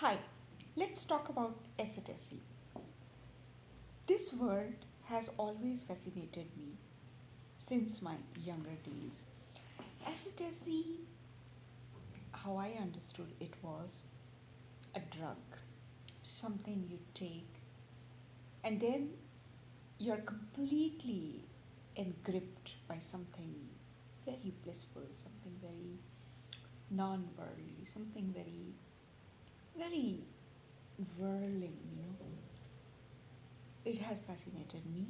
Hi, let's talk about ecstasy. This word has always fascinated me since my younger days. Ecstasy, how I understood it, was a drug, something you take, and then you're completely engripped by something very blissful, something very non worldly, something very, very whirling, It has fascinated me.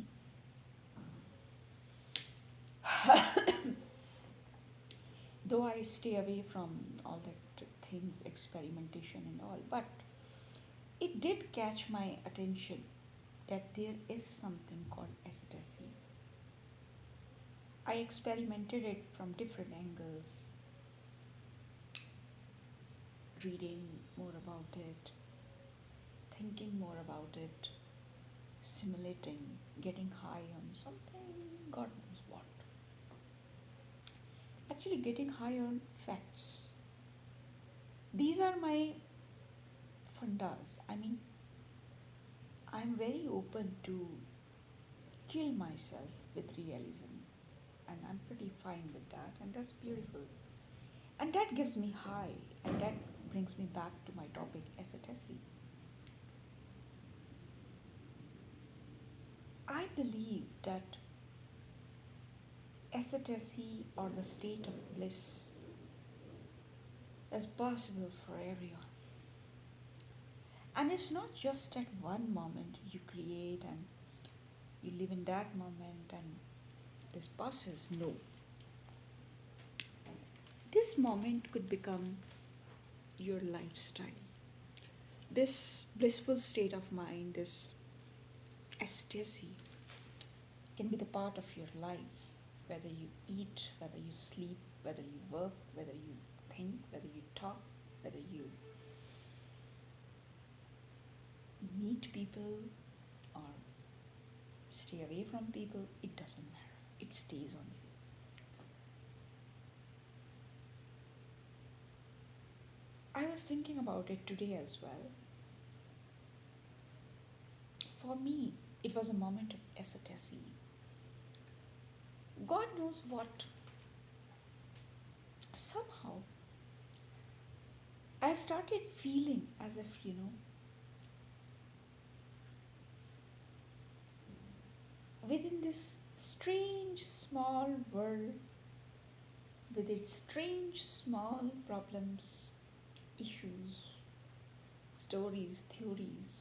Though I stay away from all that things, experimentation and all, but it did catch my attention that there is something called ecstasy. I experimented it from different angles, reading more about it, thinking more about it, simulating, getting high on something, God knows what. Actually, getting high on facts. These are my fundas. I'm very open to kill myself with realism, and I'm pretty fine with that, and that's beautiful. And that gives me high, and that brings me back to my topic, ecstasy. I believe that ecstasy, or the state of bliss, is possible for everyone. And it's not just at one moment you create and you live in that moment and this passes. No. This moment could become your lifestyle. This blissful state of mind, this ecstasy, can be the part of your life. Whether you eat, whether you sleep, whether you work, whether you think, whether you talk, whether you meet people or stay away from people, it doesn't matter. It stays on you. I was thinking about it today as well. For me, it was a moment of ecstasy. God knows what. Somehow, I started feeling as if, within this strange small world, with its strange small problems, issues, stories, theories,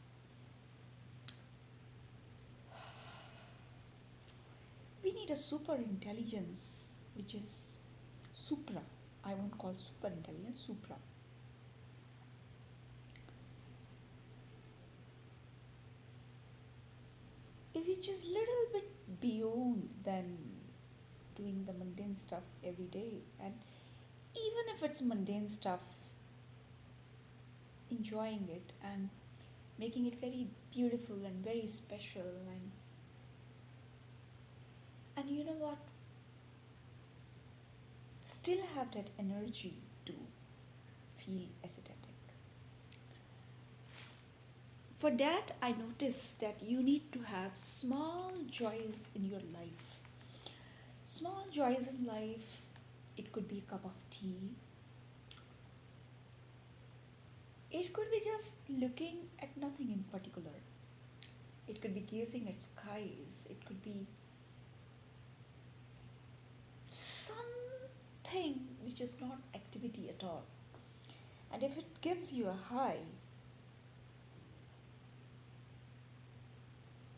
we need a super intelligence which is supra. I won't call super intelligence, supra. Which is little bit beyond than doing the mundane stuff every day. And even if it's mundane stuff, enjoying it and making it very beautiful and very special, and you know what, still have that energy to feel aesthetic. For that, I noticed that you need to have small joys in your life. Small joys in life, it could be a cup of tea, it could be just looking at nothing in particular, it could be gazing at skies, it could be something which is not activity at all. And if it gives you a high,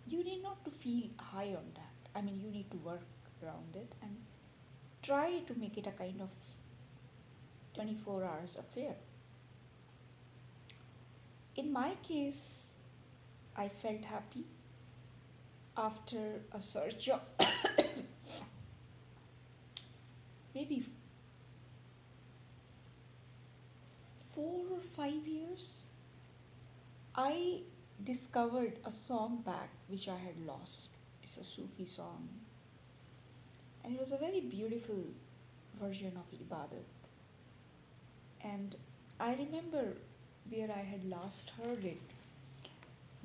you need not to feel high on that. You need to work around it and try to make it a kind of 24 hours affair. In my case, I felt happy after a search of maybe 4 or 5 years. I discovered a song back which I had lost. It's a Sufi song, and it was a very beautiful version of Ibadat. And I remember where I had last heard it.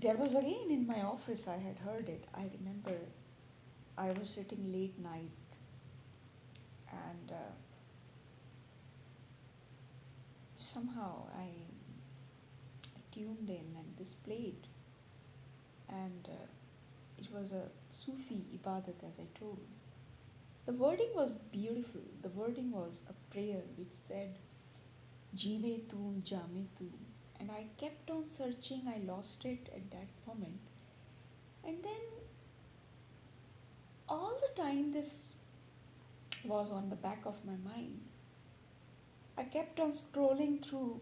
There was again in my office I had heard it. I remember I was sitting late night and somehow I tuned in and this played. And it was a Sufi ibadat, as I told. The wording was beautiful. The wording was a prayer which said, Jive tu, jame tu. And I kept on searching, I lost it at that moment. And then all the time this was on the back of my mind. I kept on scrolling through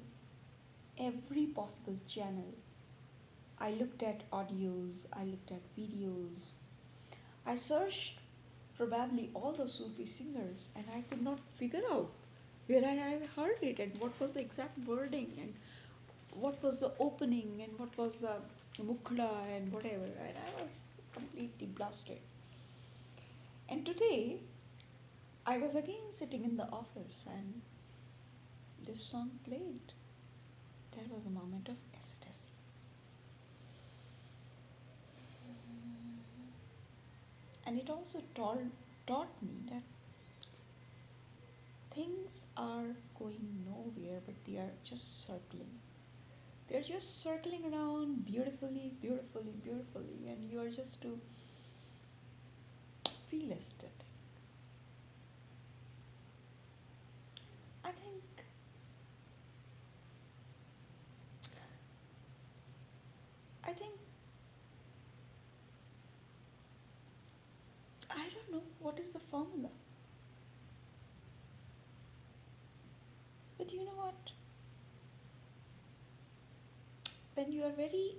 every possible channel. I looked at audios, I looked at videos, I searched probably all the Sufi singers and I could not figure out where I had heard it and what was the exact wording and what was the opening and what was the mukhda and whatever. And I was completely blasted. And today I was again sitting in the office and this song played. There was a moment of ecstasy. And it also taught me that things are going nowhere, but they are just circling. They're just circling around beautifully, beautifully, beautifully, and you are just to feel aesthetic. I think I think I don't know what is the formula. But you know what? When you are very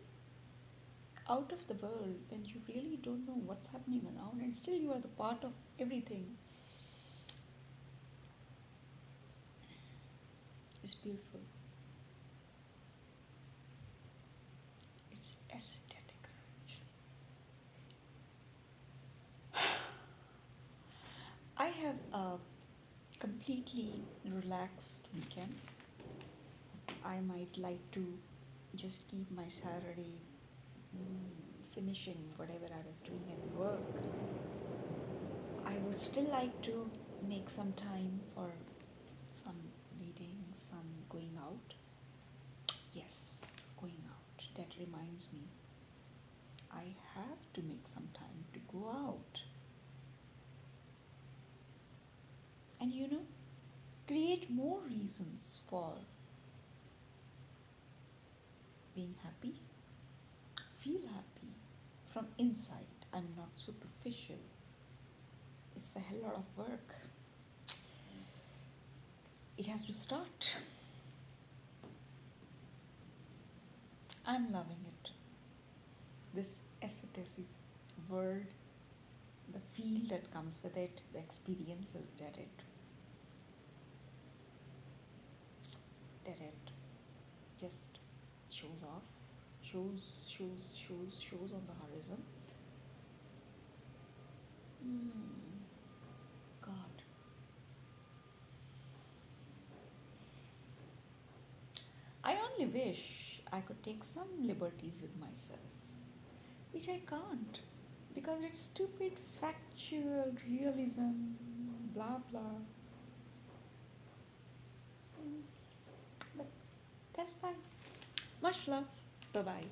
out of the world, when you really don't know what's happening around and still you are the part of everything, it's beautiful. It's aesthetic actually. I have a completely relaxed weekend. I might like to just keep my Saturday finishing whatever I was doing at work. I would still like to make some time for some reading, some going out. Yes, going out. That reminds me, I have to make some time to go out. And create more reasons for being happy, feel happy from inside. I'm not superficial. It's a hell lot of work. It has to start. I'm loving it. This ecstasy word, the feel that comes with it, the experiences that it just shows off, shows on the horizon. God. I only wish I could take some liberties with myself, which I can't because it's stupid, factual realism, blah blah. But that's fine. Much love. Bye bye.